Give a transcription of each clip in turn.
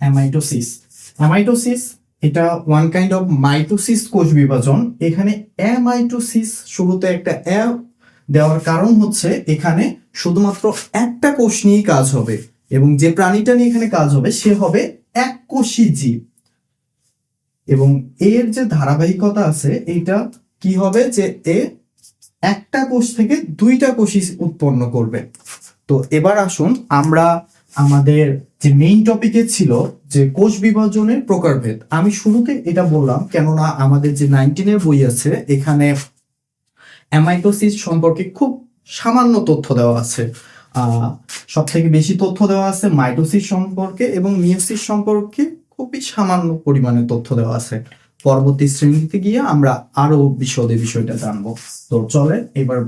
Amitosis. Amitosis এটা one kind of mitosis কোষ বিভাজন। এখানে অ্যামাইটোসিস শুরুতে একটা অ্যা দেওয়ার কারণ হচ্ছে এখানে শুধুমাত্র একটা কোষ নিয়েই কাজ হবে, এবং যে প্রাণীটা নিয়ে এখানে কাজ হবে সে হবে এককোষী জীব। এবং এর যে ধারাবাহিকতা আছে এইটা কি হবে, যে এ একটা কোষ থেকে দুইটা কোষই উৎপন্ন করবে। তো এবার আসুন আমরা আমাদের যে মেইন টপিকে ছিল যে কোষ বিভাজনের প্রকারভেদ, আমি শুরুতে এটা বললাম কেননা আমাদের যে 19 বই আছে এখানে অ্যামাইটোসিস সম্পর্কে খুব সামান্য তথ্য দেওয়া আছে। সব থেকে বেশি তথ্য দেওয়া আছে মাইটোসিস সম্পর্কে, এবং মিয়োসিস সম্পর্কে খুবই সামান্য পরিমাণে তথ্য দেওয়া আছে। পরবর্তী শ্রেণীতে গিয়ে আমরা আরো বিশদে বিষয়টা জানবো। তো চলে এবার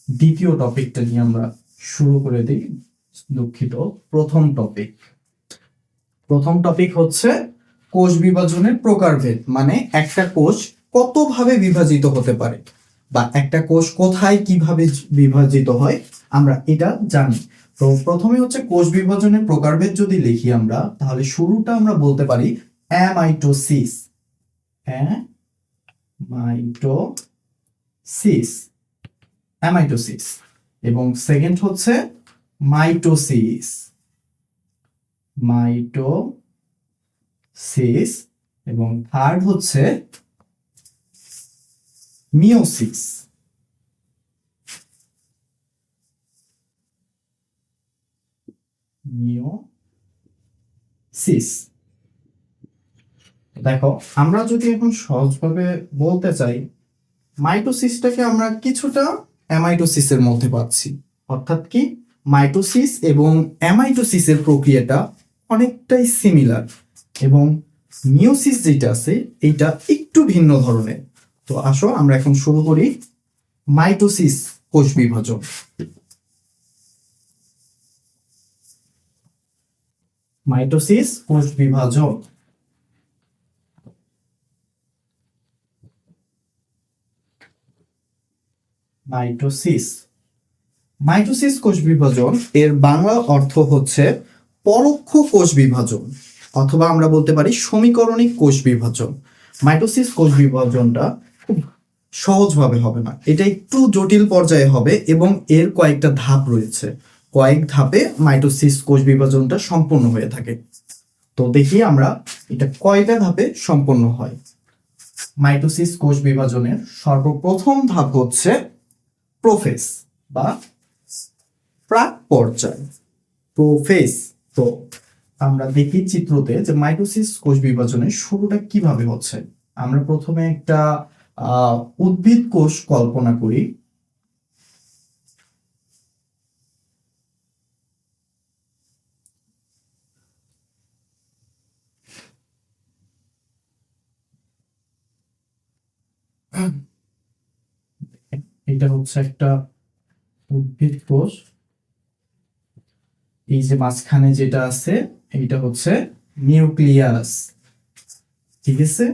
দ্বিতীয় টপিকটা নিয়ে আমরা শুরু করে দিই। দুঃখিত, প্রথম টপিক হচ্ছে কোষ বিভাজনের প্রকারভেদ, মানে একটা কোষ কতভাবে বিভাজিত হতে পারে বা একটা কোষ কোথায় কিভাবে বিভাজিত হয় আমরা এটা জানি। তো প্রথমে হচ্ছে কোষ বিভাজনের প্রকারভেদ যদি লিখি আমরা, তাহলে শুরুটা আমরা বলতে পারি অ্যামাইটোসিস, অ্যামাইটোসিস, এবং সেকেন্ড হচ্ছে মাইটোসিস, এবং থার্ড হচ্ছে মিয়োসিস। দেখো আমরা যদি এখন সহজভাবে বলতে চাই, মাইটোসিসটাকে আমরা কিছুটা অ্যামাইটোসিসের মধ্যে পাচ্ছি। অর্থাৎ কি, মাইটোসিস এবং অ্যামাইটোসিসের প্রক্রিয়াটা অনেকটাই সিমিলার, এবং মিয়োসিস যেটা আছে এইটা একটু ভিন্ন ধরনের। তো আসো আমরা এখন শুরু করি মাইটোসিস কোষ বিভাজন। মাইটোসিস কোষ বিভাজন মাইটোসিস কোষ বিভাজন এর বাংলা অর্থ হচ্ছে পরোক্ষ কোষ বিভাজন, অথবা আমরা বলতে পারি সমীকরণিক কোষ বিভাজন। মাইটোসিস কোষ বিভাজনটা খুব সহজভাবে হবে না, এটা একটু জটিল পর্যায়ে হবে, এবং এর কয়েকটা ধাপ রয়েছে। কয়েক ধাপে মাইটোসিস কোষ বিভাজনটা সম্পন্ন হয়ে থাকে। তো দেখি আমরা এটা কয়টা ধাপে সম্পন্ন হয়। মাইটোসিস কোষ বিভাজনের সর্বপ্রথম ধাপ হচ্ছে প্রোফেজ বা প্রাক পর্যায়। তো আমরা দেখি চিত্রতে যে মাইটোসিস কোষ বিভাজনের শুরুটা কিভাবে হচ্ছে। আমরা প্রথমে একটা উদ্ভিদ কোষ কল্পনা করি। এটা হচ্ছে একটা উদ্ভিদ কোষ, এই যে মাঝখানে যেটা আছে এইটা হচ্ছে নিউক্লিয়াস, ঠিক আছে।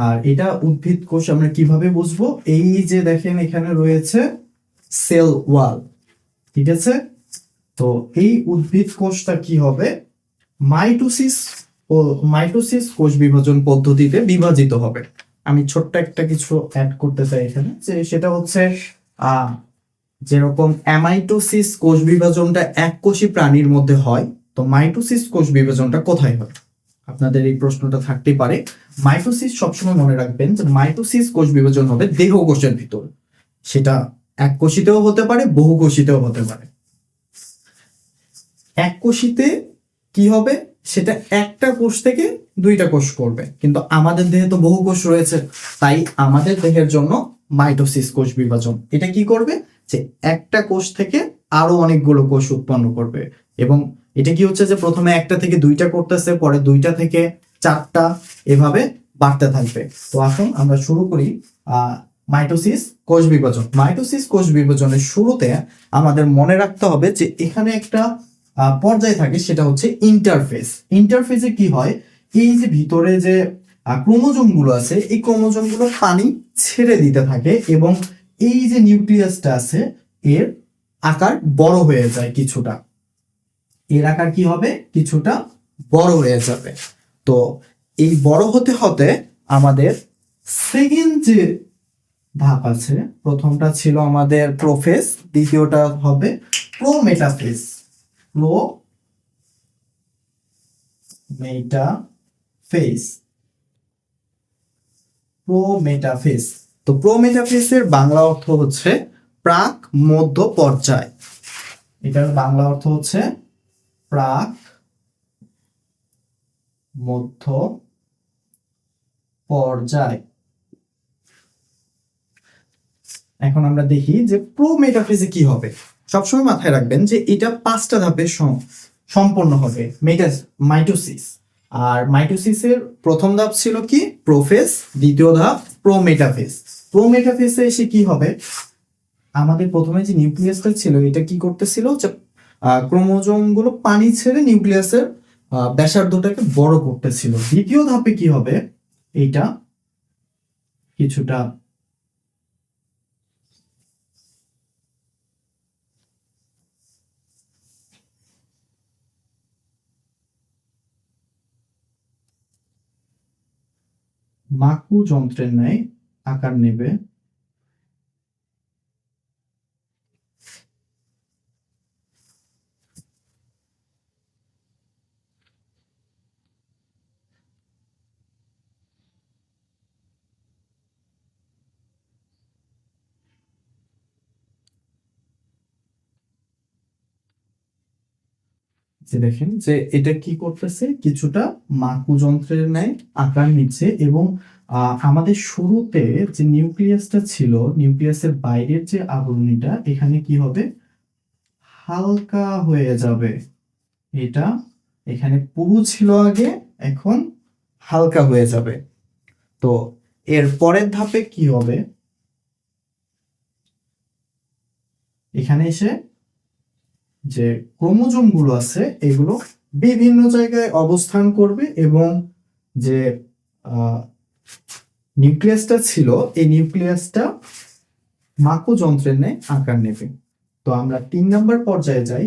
আর এটা উদ্ভিদ কোষ আমরা কিভাবে বুঝবো, এই যে দেখেন এখানে রয়েছে সেল ওয়াল, ঠিক আছে। তো এই উদ্ভিদ কোষটা কি হবে, মাইটোসিস কোষ বিভাজন পদ্ধতিতে বিভাজিত হবে। আমি ছোট্ট একটা কিছু অ্যাড করতে চাই এখানে, যে সেটা হচ্ছে যেরকম অ্যামাইটোসিস কোষ বিভাজনটা এককোষী প্রাণীর মধ্যে হয়, তো মাইটোসিস কোষ বিভাজনটা কোথায় হয়? আপনাদের এই প্রশ্নটা থাকতেই পারে। মাইটোসিস সবসময় মনে রাখবেন যে মাইটোসিস কোষ বিভাজন হবে দেহ কোষের ভিতর, সেটা এককোষীতেও হতে পারে বহুকোষীতেও হতে পারে। এককোষীতে কি হবে, সেটা একটা কোষ থেকে দুইটা কোষ করবে, কিন্তু আমাদের দেহে তো বহু কোষ রয়েছে, তাই আমাদের দেহের জন্য মাইটোসিস কোষ বিভাজন এটা কি করবে, যে একটা কোষ থেকে আরো অনেকগুলো কোষ উৎপন্ন করবে। এবং এটা কি হচ্ছে যে প্রথমে একটা থেকে দুইটা করতেছে, পরে দুইটা থেকে চারটা, এভাবে বাড়তে থাকবে। তো আসুন আমরা শুরু করি মাইটোসিস কোষ বিভাজন। মাইটোসিস কোষ বিভাজনের শুরুতে আমাদের মনে রাখতে হবে যে এখানে একটা পর্যায় থাকে, সেটা হচ্ছে ইন্টারফেস। ইন্টারফেসে কি হয়, এই যে ভিতরে যে ক্রোমোজোম গুলো আছে, এই ক্রোমোজোম গুলো পানি ছেড়ে দিতে থাকে, এবং এই যে নিউক্লিয়াসটা আছে এর আকার বড় হয়ে যায় কিছুটা। এর আকার কি হবে, কিছুটা বড় হয়ে যাবে। তো এই বড় হতে হতে আমাদের সেকেন্ড যে ধাপ আছে, প্রথমটা ছিল আমাদের প্রোফেজ, দ্বিতীয়টা হবে প্রোমেটাফেজ। প্রোমেটাফেজ প্রোমেটাফেজ তো প্রোমেটাফেজের বাংলা অর্থ হচ্ছে প্রাক মধ্য পর্যায়। এটার বাংলা অর্থ হচ্ছে প্রাক মধ্য পর্যায়। এখন আমরা দেখি যে প্রোমেটাফেজে কি হবে। সবসময় মাথায় রাখবেন যে এটা 5টা ধাপে সম্পন্ন হবে মাইটোসিস। আর মাইটোসিসের প্রথম ধাপ ছিল কি প্রোফেজ, দ্বিতীয় ধাপ প্রোমেটাফেজ। প্রোমেটাফেজে এসে কি হবে, আমাদের প্রথমে যে নিউক্লিয়াসটা ছিল এটা কি করতেছিল যে ক্রোমোজোম গুলো পানি ছেড়ে নিউক্লিয়াসের ব্যাসার্ধটাকে বড় করতেছিল। দ্বিতীয় ধাপে কি হবে, এইটা কিছুটা মাকু যন্ত্রের ন্যায় আকার নেবে। যে দেখেন যে এটা কি করতেছে, কিছুটা মাকু যন্ত্রের ন্যায় আকার নিচ্ছে এবং আমাদের শুরুতে যে নিউক্লিয়াসটা ছিল, নিউক্লিয়াসের বাইরের যে আবরণীটা এখানে কি হবে, হালকা হয়ে যাবে। এটা এখানে পুরু ছিল আগে, এখন হালকা হয়ে যাবে। তো এর পরের ধাপে কি হবে, এখানে এসে যে ক্রোমোজোম গুলো আছে এগুলো বিভিন্ন জায়গায় অবস্থান করবে এবং যে নিউক্লিয়াসটা ছিল এই নিউক্লিয়াসটা মাকু যন্ত্রের ন্যায় আকার নেবে। তো আমরা 3 নম্বর পর্যায়ে যাই।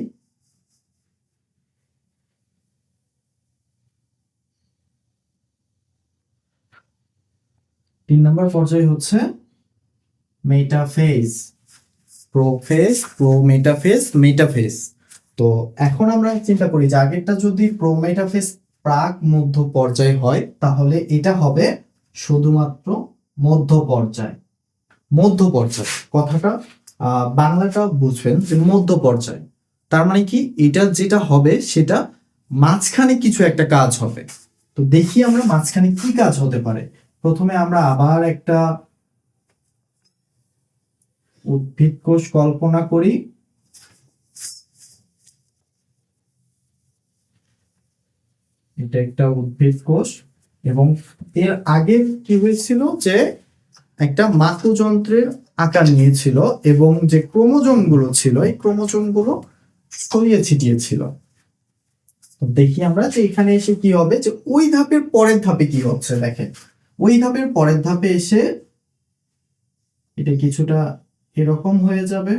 তিন নম্বর পর্যায়ে হচ্ছে মেটাফেজ। Prophase, prometaphase, metaphase. তো এখন আমরা চিন্তা করি যে আগেরটা যদি প্রোমেটাফেজ প্রাক মধ্য পর্যায় হয় তাহলে এটা হবে শুধুমাত্র মধ্য পর্যায়। মধ্য পর্যায় কথাটা বাংলাটা বুঝবেন যে মধ্য পর্যায় তার মানে কি, এটা যেটা হবে সেটা মাঝখানে কিছু একটা কাজ হবে। তো দেখি আমরা মাঝখানে কি কাজ হতে পারে। প্রথমে আমরা আবার একটা উদ্ভিদ কোষ কল্পনা করি। এটা একটা উদ্ভিদ কোষ এবং এর আগে কি হয়েছিল যে একটা মাকু যন্ত্রের আকার নিয়েছিল এবং যে ক্রোমোজোম গুলো ছিল এই ক্রোমোজোম গুলো ছড়িয়ে ছিটিয়ে ছিল। তো দেখি আমরা যে এখানে এসে কি হবে, যে ওই ধাপের পরের ধাপে কি হচ্ছে দেখেন। ওই ধাপের পরের ধাপে এসে এটা কিছুটা এরকম হয়ে যাবে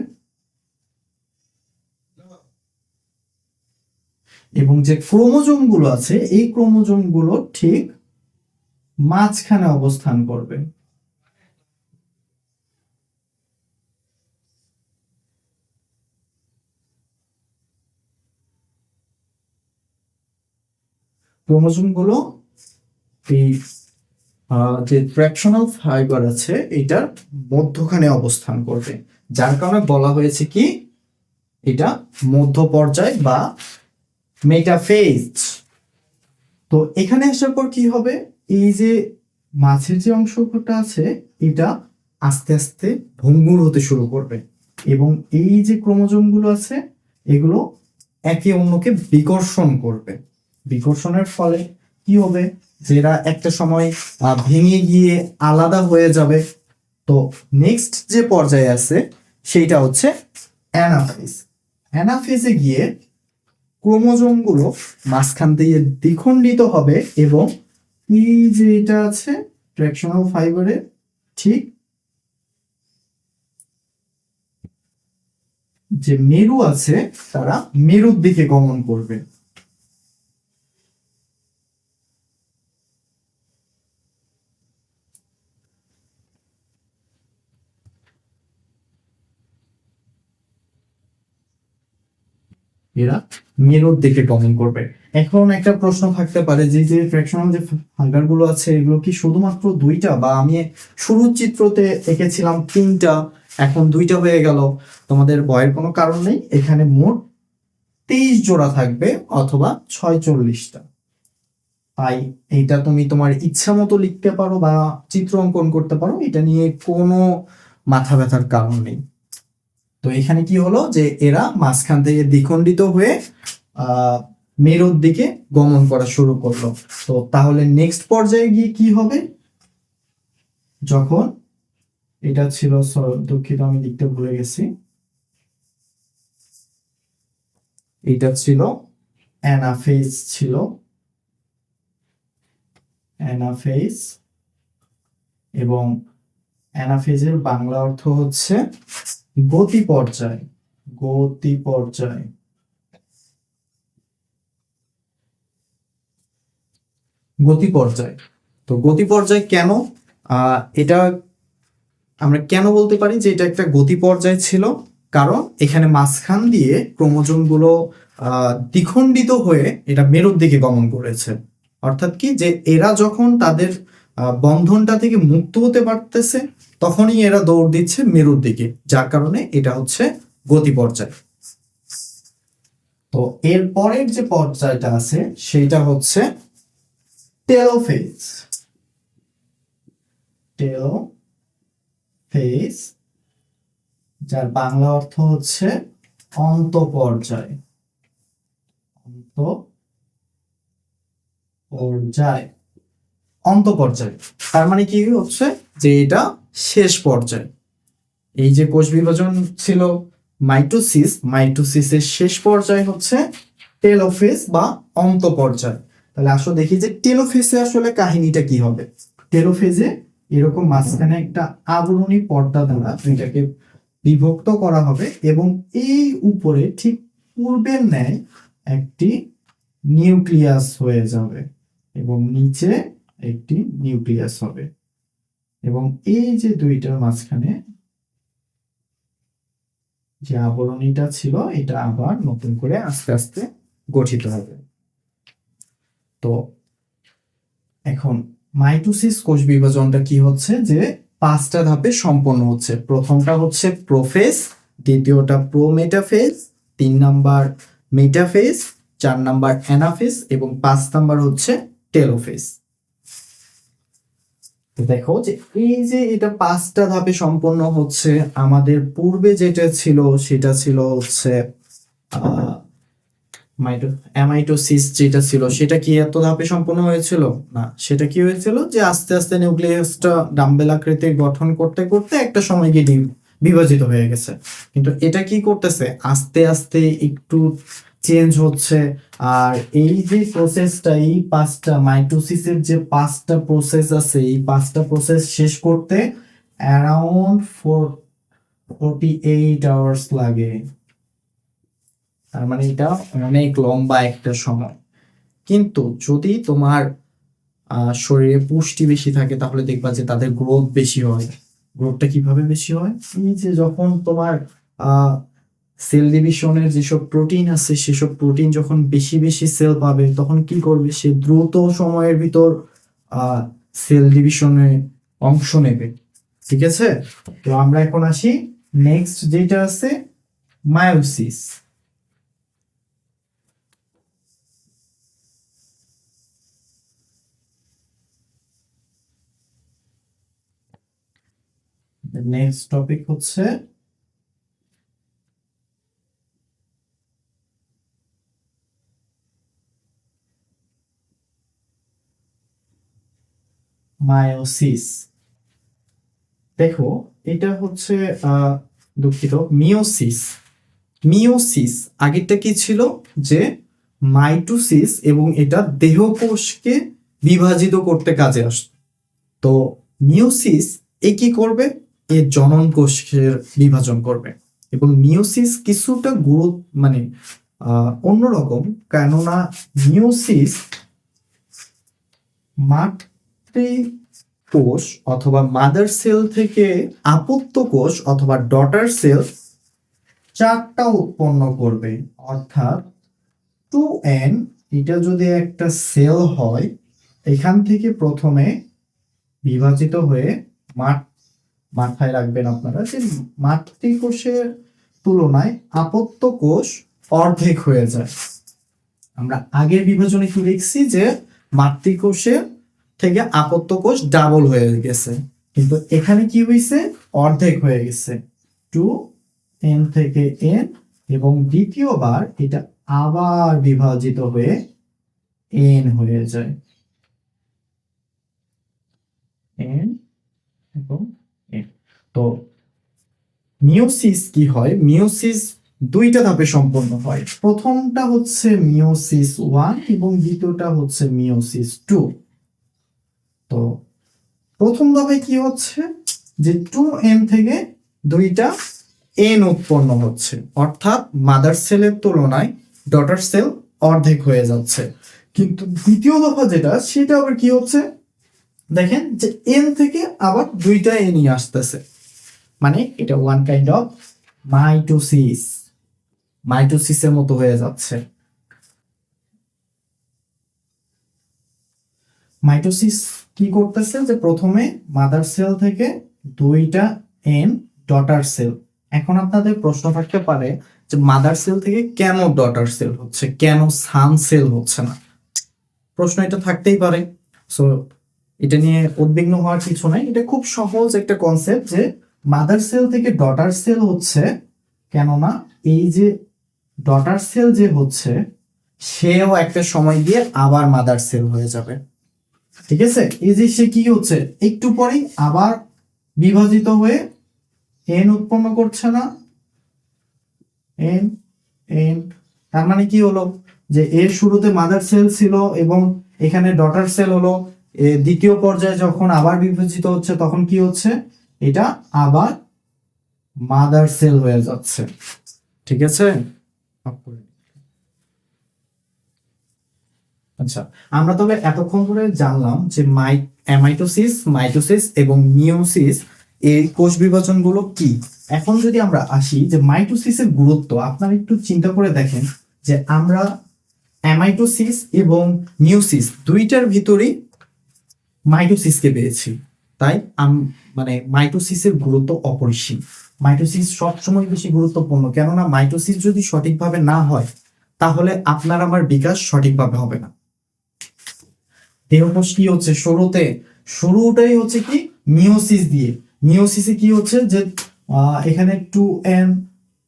এবং যে ক্রোমোজোম গুলো আছে এই ক্রোমোজোম গুলো ঠিক মাঝখানে অবস্থান করবে। ক্রোমোজোম গুলো এই যে ট্রাকশনাল ফাইবার আছে এটার মধ্যখানে অবস্থান করবে, যার কারণে বলা হয়েছে কি এটা মধ্য পর্যায় বা মেটাফেজ। তো এখানে আসার পর কি হবে, এই যে মাঝের যে অংশটা আছে এটা আস্তে আস্তে ভঙ্গুর হতে শুরু করবে এবং এই যে ক্রোমোজোম গুলো আছে এগুলো একে অন্যকে বিকর্ষণ করবে। বিকর্ষণের ফলে কি হবে, যেটা একটা সময় ভেঙে গিয়ে আলাদা হয়ে যাবে। তো নেক্সট যে পর্যায়ে আছে সেইটা হচ্ছে অ্যানাফেজ। অ্যানাফেজে গিয়ে ক্রোমোজোম গুলো মাঝখান দিয়ে দ্বিখণ্ডিত হবে এবং এই যে এটা আছে ট্রাকশনাল ফাইবারের ঠিক যে মেরু আছে তারা মেরুর দিকে গমন করবে। এরা মেরুর দিকে গমন করবে। এখন একটা প্রশ্ন থাকতে পারে যে যে ফ্র্যাকশনাল যে ফাংশন গুলো আছে এগুলো কি শুধুমাত্র দুইটা, বা আমি শুরুর চিত্রতে এঁকেছিলাম তিনটা এখন দুইটা হয়ে গেল? তোমাদের ভয়ের কোনো কারণ নেই, এখানে মোট 23 জোড়া থাকবে অথবা 46টা। তাই এইটা তুমি তোমার ইচ্ছা মতো লিখতে পারো বা চিত্র অঙ্কন করতে পারো, এটা নিয়ে কোনো মাথা ব্যথার কারণ নেই। তো এখানে কি হলো যে এরা মাঝখান থেকে দ্বিখণ্ডিত হয়ে মেরুর দিকে গমন করা শুরু করলো। তো তাহলে নেক্সট পর্যায়ে গিয়ে কি হবে, যখন এটা ছিল, দুঃখিত আমি লিখতে ভুলে গেছি, এটা ছিল অ্যানাফেজ, ছিল অ্যানাফেজ, এবং অ্যানাফেজের বাংলা অর্থ হচ্ছে গতি পর্যায়। গতি পর্যায়। গতি পর্যায়। তো গতি পর্যায় কেন, এটা আমরা কেন বলতে পারি যে এটা একটা গতি পর্যায় ছিল, কারণ এখানে মাঝখান দিয়ে ক্রোমোজোম গুলো দ্বিখণ্ডিত হয়ে এটা মেরুর দিকে গমন করেছে। অর্থাৎ কি, যে এরা যখন তাদের বন্ধনটা থেকে মুক্ত হতে পারতেছে তখনই এরা দৌড় দিচ্ছে মেরুর দিকে, যার কারণে এটা হচ্ছে গতি পর্যায়। তো এর পরের যে পর্যায়টা আছে সেটা হচ্ছে টেলোফেজ। টেলোফেজ, যার বাংলা অর্থ হচ্ছে অন্তঃপর্যায়। অন্তঃপর্যায় তার মানে কি হচ্ছে যে এটা শেষ পর্যায়। এই যে কোষ বিভাজন ছিল মাইটোসিস, মাইটোসিসের শেষ পর্যায় হচ্ছে টেলোফেজ বা অন্তঃপর্যায়। তাহলে আসো দেখি যে টেলোফেজে আসলে কাহিনীটা কি হবে। টেলোফেজে এরকম মাঝখানে একটা আবরণী পর্দা দ্বারা এটাকে বিভক্ত করা হবে এবং এই উপরে ঠিক পূর্বের ন্যায় একটি নিউক্লিয়াস হয়ে যাবে এবং নিচে একটি নিউক্লিয়াস হবে, এবং এই যে দুইটার মাঝখানে যে আবরণীটা ছিল এটা আবার নতুন করে আস্তে আস্তে গঠিত হবে। তো এখন মাইটোসিস কোষ বিভাজনটা কি হচ্ছে যে 5টা ধাপে সম্পন্ন হচ্ছে। প্রথমটা হচ্ছে প্রোফেজ, দ্বিতীয়টা prometaphase, 3 number metaphase, 4 number anaphase এবং 5 নাম্বার হচ্ছে টেলোফেজ। দেখো যে এই যে এটা 5টা ধাপে সম্পন্ন হচ্ছে, আমাদের পূর্বে যেটা ছিল সেটা ছিল হচ্ছে অ্যামাইটোসিস, যেটা ছিল সেটা কি এত ধাপে সম্পন্ন হয়েছিল না, সেটা কি হয়েছিল যে আস্তে আস্তে নিউক্লিয়াসটা ডাম্বেল আকৃতির গঠন করতে করতে একটা সময় গিয়ে বিভাজিত হয়ে গেছে। কিন্তু এটা কি করতেছে, আস্তে আস্তে একটু চেঞ্জ হচ্ছে। আর এই যে প্রসেসটা, এই 5টা মাইটোসিসের যে 5টা প্রসেস আছে, এই 5টা প্রসেস শেষ করতে অ্যারাউন্ড 48 আওয়ার্স লাগে। তার মানে এটা অনেক লম্বা একটা সময়। কিন্তু যদি তোমার শরীরে পুষ্টি বেশি থাকে তাহলে দেখবা যে তাদের গ্রোথ বেশি হয়। গ্রোথটা কিভাবে বেশি হয়, এই যে যখন তোমার সেল ডিভিশনের যেসব প্রোটিন আছে সেসব প্রোটিন যখন বেশি বেশি সেল পাবে তখন কি করবে, সে দ্রুত সময়ের ভিতর সেল ডিভিশনে অংশ নেবে। ঠিক আছে, তো আমরা এখন আসি নেক্সট যেটা আছে মায়োসিস। নেক্সট টপিক হচ্ছে মায়োসিস। দেখো এটা হচ্ছে দুঃখিত, মিওসিস। মিওসিস আগেরটা কি ছিল যে মাইটোসিস, এবং এটা দেহকোষকে বিভাজিত করতে কাজে আসত। তো মিওসিস এ কি করবে, এ জনন কোষের বিভাজন করবে। এবং মিওসিস কিছুটা মানে অন্যরকম, কেননা মিওসিস মাতৃকোষ অথবা মাদার সেল থেকে আপত্য কোষ অথবা ডটার সেল 4টা উৎপন্ন করবে, অর্থাৎ 2n এটা যদি একটা সেল হয়, এখান থেকে প্রথমে বিভাজিত হয়ে মাথায় রাখবেন আপনারা যে মাতৃকোষের তুলনায় আপত্য কোষ অর্ধেক হয়ে যায়। আমরা আগের বিভাজনে কি দেখছি যে মাতৃকোষের থেকে আপত্য কোষ ডাবল হয়ে গেছে, কিন্তু এখানে কি হয়েছে, অর্ধেক হয়ে গেছে, 2n থেকে n, এবং দ্বিতীয়বার এটা আবার বিভাজিত হয়ে n হয়ে যায়, n এবং n। তো মিওসিস কি হয়, মিওসিস দুইটা ধাপে সম্পন্ন হয়। প্রথমটা হচ্ছে মিওসিস 1 এবং দ্বিতীয়টা হচ্ছে মিওসিস 2। তো প্রথম ধাপে কি হচ্ছে যে 2n থেকে দুইটা n উৎপন্ন হচ্ছে, অর্থাৎ মাদার সেলের তুলনায় ডটার সেল অর্ধেক হয়ে যাচ্ছে। কিন্তু দ্বিতীয় দফা যেটা, সেটা আবার কি হচ্ছে, দেখেন যে n থেকে আবার দুইটা nই আসতেছে, মানে এটা ওয়ান কাইন্ড অফ মাইটোসিসের মতো হয়ে যাচ্ছে। মাইটোসিস কি করতেছে যে প্রথমে মাদার সেল থেকে দুইটা এন ডটার সেল। এখন আপনাদের প্রশ্ন থাকতে পারে যে মাদার সেল থেকে কেন ডটার সেল হচ্ছে, কেন সান সেল হচ্ছে না, প্রশ্ন এটা থাকতেই পারে। সো এটা নিয়ে উদ্বিগ্ন হওয়ার কিছু নাই, এটা খুব সহজ একটা কনসেপ্ট যে মাদার সেল থেকে ডটার সেল হচ্ছে কেননা এই যে ডটার সেল যে হচ্ছে সেও একটা সময় দিয়ে আবার মাদার সেল হয়ে যাবে, ঠিক আছে। এই যে সে কি হচ্ছে, একটু পরেই আবার বিভাজিত হয়ে এন উৎপন্ন করছে না, এন এন, তার মানে কি হলো যে এর শুরুতে মাদার সেল ছিল এবং এখানে ডটার সেল হলো, দ্বিতীয় পর্যায়ে যখন আবার বিভাজিত হচ্ছে তখন কি হচ্ছে, এটা আবার মাদার সেল হয়ে যাচ্ছে, ঠিক আছে। আচ্ছা, আমরা তবে এতক্ষণ ধরে জানলাম যে অ্যামাইটোসিস, মাইটোসিস এবং মিওসিস এই কোষ বিভাজনগুলো কি। এখন যদি আমরা আসি যে মাইটোসিসের গুরুত্ব, আপনারা একটু চিন্তা করে দেখেন যে আমরা অ্যামাইটোসিস এবং মিওসিস দুইটার ভিতরেই মাইটোসিসকে পেয়েছি, তাই মানে মাইটোসিসের গুরুত্ব অপরিসীম। মাইটোসিস সবসময় বেশি গুরুত্বপূর্ণ, কেননা মাইটোসিস যদি সঠিকভাবে না হয় তাহলে আপনার আমার বিকাশ সঠিকভাবে হবে না। দেহকোষ কি হচ্ছে, শুরুটাই হচ্ছে কি মিওসিস দিয়ে। মিওসিসে কি হচ্ছে যে এখানে 2n,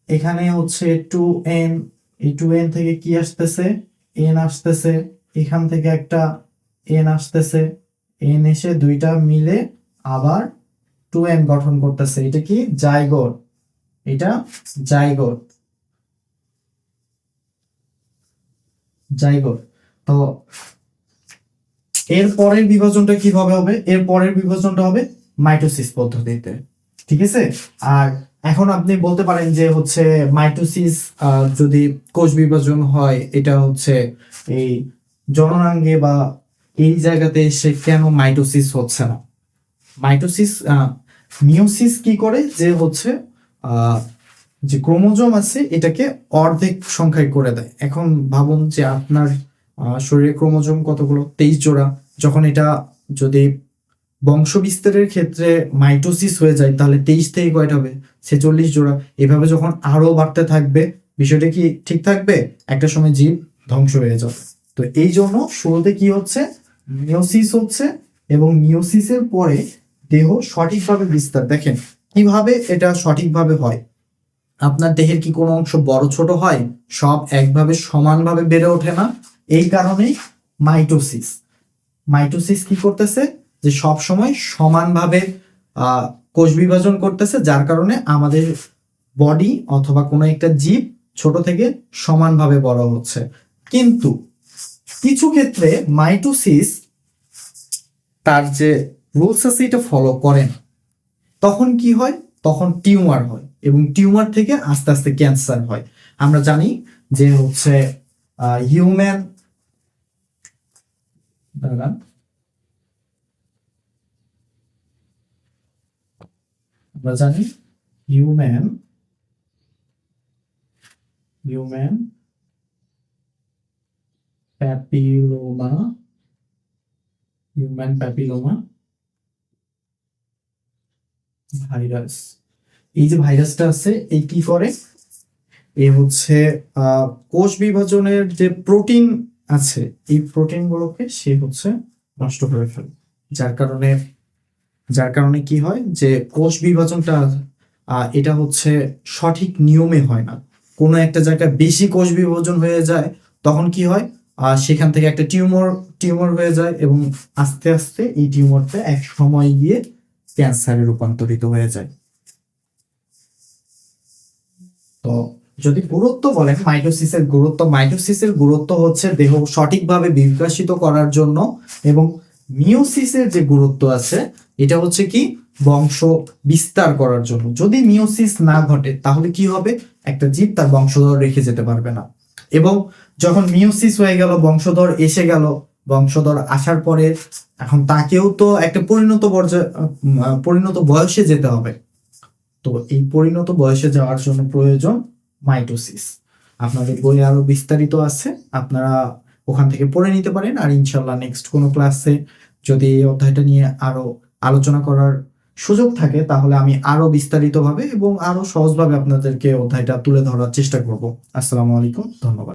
এখানে হচ্ছে 2n, এই 2n থেকে কি আসতেছে, n আসতেছে, এখান থেকে একটা n আসতেছে, n এসে দুইটা মিলে আবার 2n গঠন করতেছে, এটা কি জাইগোট, এটা জাইগোট, জাইগোট। তো এর পরের বিভাজনটা কিভাবে হবে, এর পরের বিভাজনটা হবে মাইটোসিস পদ্ধতিতে, ঠিক আছে। আর এখন আপনি বলতে পারেন যে হচ্ছে মাইটোসিস যদি কোষ বিভাজন হয় এটা হচ্ছে এই জননাঙ্গে বা এই জায়গাতে এসে কেন মাইটোসিস হচ্ছে না। মাইটোসিস মিওসিস কি করে যে হচ্ছে যে ক্রোমোজোম আছে এটাকে অর্ধেক সংখ্যায় করে দেয়। এখন ভাবুন যে আপনার শরীরে ক্রোমোজোম কতগুলো, 23 জোড়া, যখন এটা যদি বংশ বিস্তারের ক্ষেত্রে মাইটোসিস হয়ে যায় তাহলে 23 থেকে কয়টা হবে, 46 জোড়া। এভাবে যখন আরো বাড়তে থাকবে বিষয়টা কি ঠিক থাকবে, একটা সময় জীব ধ্বংস হয়ে যাবে। তো এই জন্য শুরুতে কি হচ্ছে, মিওসিস হচ্ছে, এবং মিওসিসের পরে দেহ সঠিকভাবে বিস্তার। দেখেন কিভাবে এটা সঠিকভাবে হয়, আপনার দেহের কি কোনো অংশ বড় ছোট হয়, সব একভাবে সমানভাবে বেড়ে ওঠে না। এই কারণেই মাইটোসিস মাইটোসিস কি করতেছে যে সব সময় সমানভাবে কোষ বিভাজন করতেছে, যার কারণে আমাদের বডি অথবা কোনো একটা জীব ছোট থেকে সমানভাবে বড় হচ্ছে। কিন্তু কিছু ক্ষেত্রে মাইটোসিস তার যে রুলস আছে এটা ফলো করেন, তখন কি হয়, তখন টিউমার হয় এবং টিউমার থেকে আস্তে আস্তে ক্যান্সার হয়। আমরা জানি যে হচ্ছে হিউম্যান আমরা জানি human papilloma, human papilloma virus. এই যে ভাইরাসটা আছে, এই কি করে, এ হচ্ছে কোষ বিভাজনের যে প্রোটিন আছে, এই প্রোটিনগুলোকে সে হচ্ছে নষ্ট করে ফেলে, যার কারণে কি হয় যে কোষ বিভাজনটা এটা হচ্ছে সঠিক নিয়মে হয় না। কোনো একটা জায়গায় বেশি কোষ বিভাজন হয়ে যায়, তখন কি হয়, সেখান থেকে একটা টিউমার হয়ে যায়, এবং আস্তে আস্তে এই টিউমারটা এক সময় গিয়ে ক্যান্সারে রূপান্তরিত হয়ে যায়। তো যদি গুরুত্ব বলেন মাইটোসিসের গুরুত্ব হচ্ছে দেহ সঠিকভাবে বিকশিত করার জন্য, এবং মিওসিসের যে গুরুত্ব আছে এটা হচ্ছে কি বংশ বিস্তার করার জন্য। যদি মিওসিস না ঘটে তাহলে কি হবে, একটা জীব তার বংশধর রেখে যেতে পারবে না। এবং যখন মিওসিস হয়ে গেল, বংশধর এসে গেল, বংশধর আসার পরে এখন তাকেও তো একটা পরিণত বয়সে যেতে হবে। তো এই পরিণত বয়সে যাওয়ার জন্য প্রয়োজন মাইটোসিস। আপনাদের বইয়ে আরো বিস্তারিত আছে, আপনারা ওখান থেকে পড়ে নিতে পারেন। আর ইনশাল্লাহ নেক্সট কোনো ক্লাসে যদি এই অধ্যায়টা নিয়ে আরো আলোচনা করার সুযোগ থাকে, তাহলে আমি আরো বিস্তারিতভাবে এবং আরো সহজভাবে আপনাদেরকে অধ্যায়টা তুলে ধরার চেষ্টা করব। আসসালামু আলাইকুম, ধন্যবাদ।